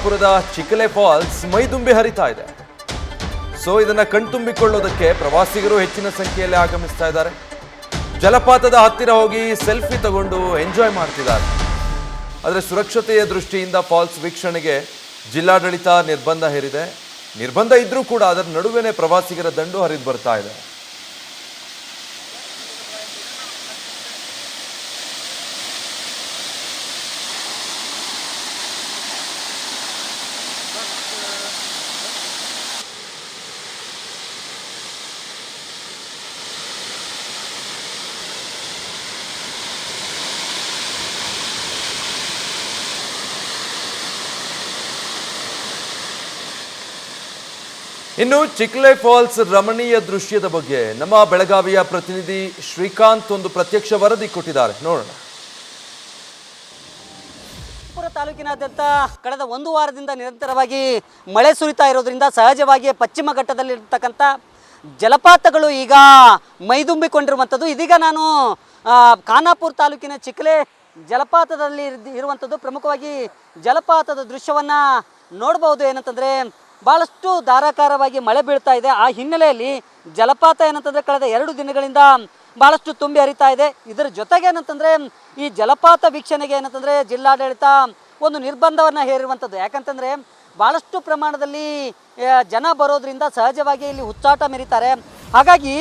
ಖಾನಾಪುರದ ಚಿಕ್ಕಲೆ falls ಮೈದುಂಬಿ ಹರಿತಾ ಇದೆ. So ಇದನ್ನ ಕಣ್ತುಂಬಿಕೊಳ್ಳೋದಕ್ಕೆ ಪ್ರವಾಸಿಗರು ಹೆಚ್ಚಿನ ಸಂಖ್ಯೆಯಲ್ಲಿ ಆಗಮಿಸ್ತಾ ಇದ್ದಾರೆ. ಜಲಪಾತದ ಹತ್ತಿರ ಹೋಗಿ ಸೆಲ್ಫಿ ತಗೊಂಡು ಎಂಜಾಯ್ ಮಾಡ್ತಿದ್ದಾರೆ. ಆದರೆ ಸುರಕ್ಷತೆಯ ದೃಷ್ಟಿಯಿಂದ ಫಾಲ್ಸ್ ವೀಕ್ಷಣೆಗೆ ಜಿಲ್ಲಾಡಳಿತ ನಿರ್ಬಂಧ ಹೇರಿದೆ. ನಿರ್ಬಂಧ ಇದ್ರೂ ಕೂಡ ಅದರ ನಡುವೆನೇ ಪ್ರವಾಸಿಗರ ದಂಡು ಹರಿದು ಬರ್ತಾ ಇದೆ. ಇನ್ನು ಚಿಕ್ಕಲೆ ಫಾಲ್ಸ್ ರಮಣೀಯ ದೃಶ್ಯದ ಬಗ್ಗೆ ನಮ್ಮ ಬೆಳಗಾವಿಯ ಪ್ರತಿನಿಧಿ ಶ್ರೀಕಾಂತ್ ಒಂದು ಪ್ರತ್ಯಕ್ಷ ವರದಿ ಕೊಟ್ಟಿದ್ದಾರೆ, ನೋಡೋಣ. ತಾಲೂಕಿನಾದ್ಯಂತ ಕಳೆದ ಒಂದು ವಾರದಿಂದ ನಿರಂತರವಾಗಿ ಮಳೆ ಸುರಿತಾ ಇರೋದ್ರಿಂದ ಸಹಜವಾಗಿ ಪಶ್ಚಿಮ ಘಟ್ಟದಲ್ಲಿರ್ತಕ್ಕಂಥ ಜಲಪಾತಗಳು ಈಗ ಮೈದುಂಬಿಕೊಂಡಿರುವಂಥದ್ದು. ಇದೀಗ ನಾನು ಖಾನಾಪುರ ತಾಲೂಕಿನ ಚಿಕ್ಕಲೆ ಜಲಪಾತದಲ್ಲಿ ಇರುವಂಥದ್ದು. ಪ್ರಮುಖವಾಗಿ ಜಲಪಾತದ ದೃಶ್ಯವನ್ನು ನೋಡಬಹುದು. ಏನಂತಂದರೆ ಭಾಳಷ್ಟು ಧಾರಾಕಾರವಾಗಿ ಮಳೆ ಬೀಳ್ತಾ ಇದೆ. ಆ ಹಿನ್ನೆಲೆಯಲ್ಲಿ ಜಲಪಾತ ಏನಂತಂದರೆ ಕಳೆದ 2 ದಿನಗಳಿಂದ ಭಾಳಷ್ಟು ತುಂಬಿ ಹರಿತಾ ಇದೆ. ಇದರ ಜೊತೆಗೆ ಏನಂತಂದರೆ ಈ ಜಲಪಾತ ವೀಕ್ಷಣೆಗೆ ಏನಂತಂದರೆ ಜಿಲ್ಲಾಡಳಿತ ಒಂದು ನಿರ್ಬಂಧವನ್ನು ಹೇರಿರುವಂಥದ್ದು. ಯಾಕಂತಂದರೆ ಭಾಳಷ್ಟು ಪ್ರಮಾಣದಲ್ಲಿ ಜನ ಬರೋದ್ರಿಂದ ಸಹಜವಾಗಿ ಇಲ್ಲಿ ಹುಚ್ಚಾಟ ಮೆರೀತಾರೆ. ಹಾಗಾಗಿ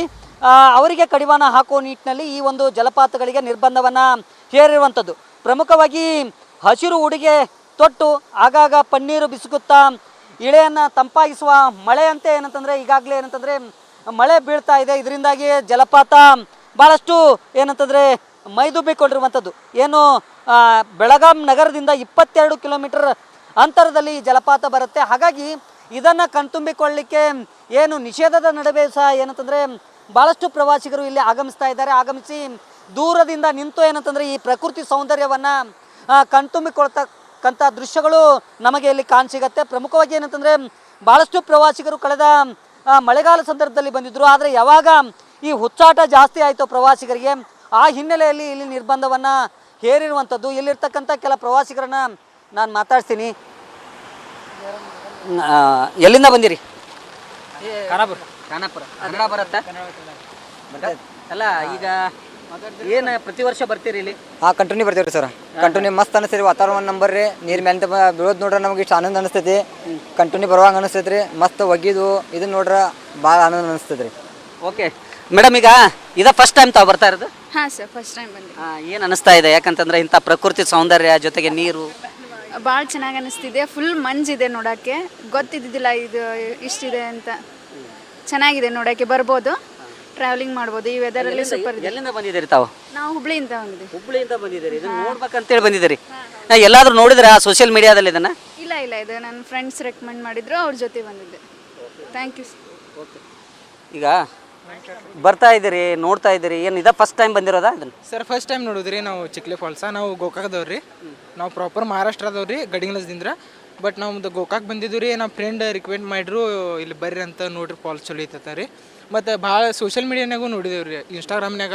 ಅವರಿಗೆ ಕಡಿವಾಣ ಹಾಕುವ ನಿಟ್ಟಿನಲ್ಲಿ ಈ ಒಂದು ಜಲಪಾತಗಳಿಗೆ ನಿರ್ಬಂಧವನ್ನು ಹೇರಿರುವಂಥದ್ದು. ಪ್ರಮುಖವಾಗಿ ಹಸಿರು ಉಡುಗೆ ತೊಟ್ಟು ಆಗಾಗ ಪನ್ನೀರು ಬಿಸುಕುತ್ತಾ ಇಳೆಯನ್ನು ತಂಪಾಗಿಸುವ ಮಳೆಯಂತೆ ಏನಂತಂದರೆ ಈಗಾಗಲೇ ಏನಂತಂದರೆ ಮಳೆ ಬೀಳ್ತಾ ಇದೆ. ಇದರಿಂದಾಗಿ ಜಲಪಾತ ಭಾಳಷ್ಟು ಏನಂತಂದರೆ ಮೈದುಂಬಿಕೊಂಡಿರುವಂಥದ್ದು. ಏನು ಬೆಳಗಾಂ ನಗರದಿಂದ 22 ಕಿಲೋಮೀಟರ್ ಅಂತರದಲ್ಲಿ ಜಲಪಾತ ಬರುತ್ತೆ. ಹಾಗಾಗಿ ಇದನ್ನು ಕಣ್ತುಂಬಿಕೊಳ್ಳಲಿಕ್ಕೆ ಏನು ನಿಷೇಧದ ನಡುವೆ ಸಹ ಏನಂತಂದರೆ ಭಾಳಷ್ಟು ಪ್ರವಾಸಿಗರು ಇಲ್ಲಿ ಆಗಮಿಸ್ತಾ ಇದ್ದಾರೆ. ಆಗಮಿಸಿ ದೂರದಿಂದ ನಿಂತು ಏನಂತಂದರೆ ಈ ಪ್ರಕೃತಿ ಸೌಂದರ್ಯವನ್ನು ಕಣ್ತುಂಬಿಕೊಳ್ತಕ್ಕಂಥ ದೃಶ್ಯಗಳು ನಮಗೆ ಇಲ್ಲಿ ಕಾಣಸಿಗತ್ತೆ. ಪ್ರಮುಖವಾಗಿ ಏನಂತಂದರೆ ಭಾಳಷ್ಟು ಪ್ರವಾಸಿಗರು ಕಳೆದ ಮಳೆಗಾಲ ಸಂದರ್ಭದಲ್ಲಿ ಬಂದಿದ್ದರು. ಆದರೆ ಯಾವಾಗ ಈ ಹುಚ್ಚಾಟ ಜಾಸ್ತಿ ಆಯಿತು ಪ್ರವಾಸಿಗರಿಗೆ, ಆ ಹಿನ್ನೆಲೆಯಲ್ಲಿ ಇಲ್ಲಿ ನಿರ್ಬಂಧವನ್ನು ಹೇರಿರುವಂಥದ್ದು. ಇಲ್ಲಿರ್ತಕ್ಕಂಥ ಕೆಲ ಪ್ರವಾಸಿಗರನ್ನು ನಾನು ಮಾತಾಡ್ತೀನಿ. ಎಲ್ಲಿಂದ ಬಂದಿರಿ? ಖಾನಾಪುರ. ಕನ್ನಡ ಬರುತ್ತೆ ಅಲ್ಲ? ಈಗ ಏನು ಪ್ರತಿ ವರ್ಷ ಬರ್ತೀರಿ ಇಲ್ಲಿ? ಹಾಂ, ಕಂಟಿನ್ಯೂ ಬರ್ತೀವಿ ಸರ್. ಕಂಟಿನ್ಯೂ ಮಸ್ತ್ ಅನಿಸ್ತೈತಿ. ವಾತಾವರಣ ನಂಬರ್ ರೀ, ನೀರು ಮೇಲೆ ಬೀಳೋದು ನೋಡ್ರೆ ನಮ್ಗೆ ಇಷ್ಟು ಆನಂದ ಅನಿಸ್ತೈತಿ. ಕಂಟಿನ್ಯೂ ಬರುವಂಗೆ ಅನಿಸ್ತೈತಿ ರೀ. ಮಸ್ತ್ ಒಗ್ಗಿದು ಇದನ್ನ ನೋಡ್ರೆ ಭಾಳ ಆನಂದ ಅನಿಸ್ತೈತಿ ರೀ. ಓಕೆ ಮೇಡಮ್, ಈಗ ಇದ ಫಸ್ಟ್ ಟೈಮ್ ತಾವು ಬರ್ತಾ ಇರೋದು? ಹಾಂ ಸರ್, ಫಸ್ಟ್ ಟೈಮ್ ಬಂದೆ. ಏನು ಅನಿಸ್ತಾ ಇದೆ? ಯಾಕಂತಂದ್ರೆ ಇಂಥ ಪ್ರಕೃತಿ ಸೌಂದರ್ಯ ಜೊತೆಗೆ ನೀರು ಭಾಳ ಚೆನ್ನಾಗಿ ಅನಿಸ್ತಿದೆ. ಫುಲ್ ಮಂಜಿದೆ ನೋಡೋಕ್ಕೆ. ಗೊತ್ತಿದ್ದಿದ್ದಿಲ್ಲ ಇದು ಇಷ್ಟಿದೆ ಅಂತ. ಚೆನ್ನಾಗಿದೆ ನೋಡೋಕ್ಕೆ. ಬರ್ಬೋದು, ಟ್ರಾವೆಲಿಂಗ್ ಮಾಡ್ಬೋದು ಈ ವೆದರಲ್ಲಿ. ಸೂಪರ್ ಇದೆ. ಎಲ್ಲಿಂದ ಬಂದಿದ್ದೀರಿ ತಾವು? ನಾವು ಹುಬ್ಳಿಯಿಂದ ಬಂದಿದ್ದೀವಿ. ಹುಬ್ಳಿಯಿಂದ ಬಂದಿದ್ದೀರಿ. ಇದನ್ನ ನೋಡ್ಬೇಕಂತೇಳಿ ಬಂದಿದ್ದೀರಿ. ಎಲ್ಲಾದ್ರೂ ನೋಡಿದ್ರೆ ಸೋಷಿಯಲ್ ಮೀಡಿಯಾದಲ್ಲಿ ಇದನ್ನ? ಇಲ್ಲ, ಇದು ನನ್ನ ಫ್ರೆಂಡ್ಸ್ ರೆಕಮೆಂಡ್ ಮಾಡಿದ್ರು, ಅವ್ರ ಜೊತೆ ಬಂದಿದ್ದೆ. Thank you. ಈಗ ಬರ್ತಾ ಇದ್ದೀರಿ, ನೋಡ್ತಾ ಇದ್ದೀರಿ. ಏನು ಇದ ಫಸ್ಟ್ ಟೈಮ್ ಬಂದಿರೋದಾ ಇದನ್ನ? ಸರ್, ಫಸ್ಟ್ ಟೈಮ್ ನೋಡಿದ್ರಿ ನಾವು ಚಿಕ್ಕಲೆ ಫಾಲ್ಸ. ನಾವು ಗೋಕಾಕದವ್ರಿ. ನಾವು ಪ್ರಾಪರ್ ಮಹಾರಾಷ್ಟ್ರದವ್ರಿ, ಗಡಿಂಗ್ಲಸ್ದಿಂದ. ಬಟ್ ನಮ್ದು ಗೋಕಾಕ್ ಬಂದಿದ್ದು ರೀ. ನಮ್ಮ ಫ್ರೆಂಡ್ ರಿಕ್ವೆಂಡ್ ಮಾಡಿದ್ರು, ಇಲ್ಲಿ ಬರ್ರಿ ಅಂತ ನೋಡ್ರಿ, ಫಾಲ್ಸ್ ಚಲೋ ಐತತ್ತ ರೀ. ಮತ್ತು ಭಾಳ ಸೋಷಿಯಲ್ ಮೀಡಿಯಾನಾಗೂ ನೋಡಿದೇವೆ ರೀ, ಇನ್ಸ್ಟಾಗ್ರಾಮ್ನಾಗ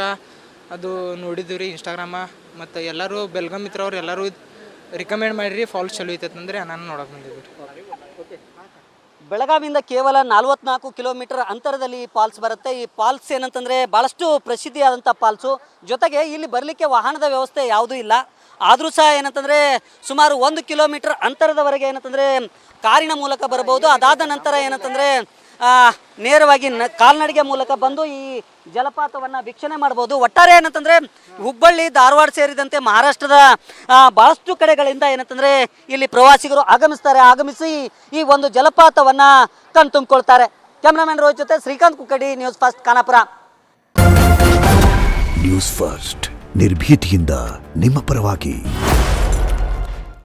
ಅದು ನೋಡಿದ್ದೀವಿ ರೀ, ಇನ್ಸ್ಟಾಗ್ರಾಮ. ಮತ್ತು ಎಲ್ಲರೂ ಬೆಲ್ಗಾಂ ಮಿತ್ರ ಅವ್ರು ಎಲ್ಲರೂ ರಿಕಮೆಂಡ್ ಮಾಡಿರಿ, ಫಾಲ್ಸ್ ಚಲೋ ಐತಂದ್ರೆ ನಾನು ನೋಡೋಕೆ ಬಂದಿದ್ವಿ ರೀ. ಬೆಳಗಾವಿಯಿಂದ ಕೇವಲ 44 ಕಿಲೋಮೀಟರ್ ಅಂತರದಲ್ಲಿ ಈ ಫಾಲ್ಸ್ ಬರುತ್ತೆ. ಈ ಫಾಲ್ಸ್ ಏನಂತಂದರೆ ಭಾಳಷ್ಟು ಪ್ರಸಿದ್ಧಿಯಾದಂಥ ಫಾಲ್ಸು. ಜೊತೆಗೆ ಇಲ್ಲಿ ಬರಲಿಕ್ಕೆ ವಾಹನದ ವ್ಯವಸ್ಥೆ ಯಾವುದೂ ಇಲ್ಲ. ಆದರೂ ಸಹ ಏನಂತಂದರೆ ಸುಮಾರು 1 ಕಿಲೋಮೀಟರ್ ಅಂತರದವರೆಗೆ ಏನಂತಂದರೆ ಕಾರಿನ ಮೂಲಕ ಬರಬಹುದು. ಅದಾದ ನಂತರ ಏನಂತಂದರೆ ನೇರವಾಗಿ ಕಾಲ್ನಡಿಗೆ ಮೂಲಕ ಬಂದು ಈ ಜಲಪಾತವನ್ನು ವೀಕ್ಷಣೆ ಮಾಡ್ಬೋದು. ಒಟ್ಟಾರೆ ಏನಂತಂದರೆ ಹುಬ್ಬಳ್ಳಿ, ಧಾರವಾಡ ಸೇರಿದಂತೆ ಮಹಾರಾಷ್ಟ್ರದ ಭಾಳಷ್ಟು ಕಡೆಗಳಿಂದ ಏನಂತಂದರೆ ಇಲ್ಲಿ ಪ್ರವಾಸಿಗರು ಆಗಮಿಸಿ ಈ ಒಂದು ಜಲಪಾತವನ್ನು ಕಣ್ತುಂಬಿಕೊಳ್ತಾರೆ. ಕ್ಯಾಮ್ರಾಮನ್ ರೋಹಿತ್ ಜೊತೆ Srikanth Kukkadi, news first, Khanapur. News first, ನಿರ್ಭೀತಿಯಿಂದ ನಿಮ್ಮ ಪರವಾಗಿ.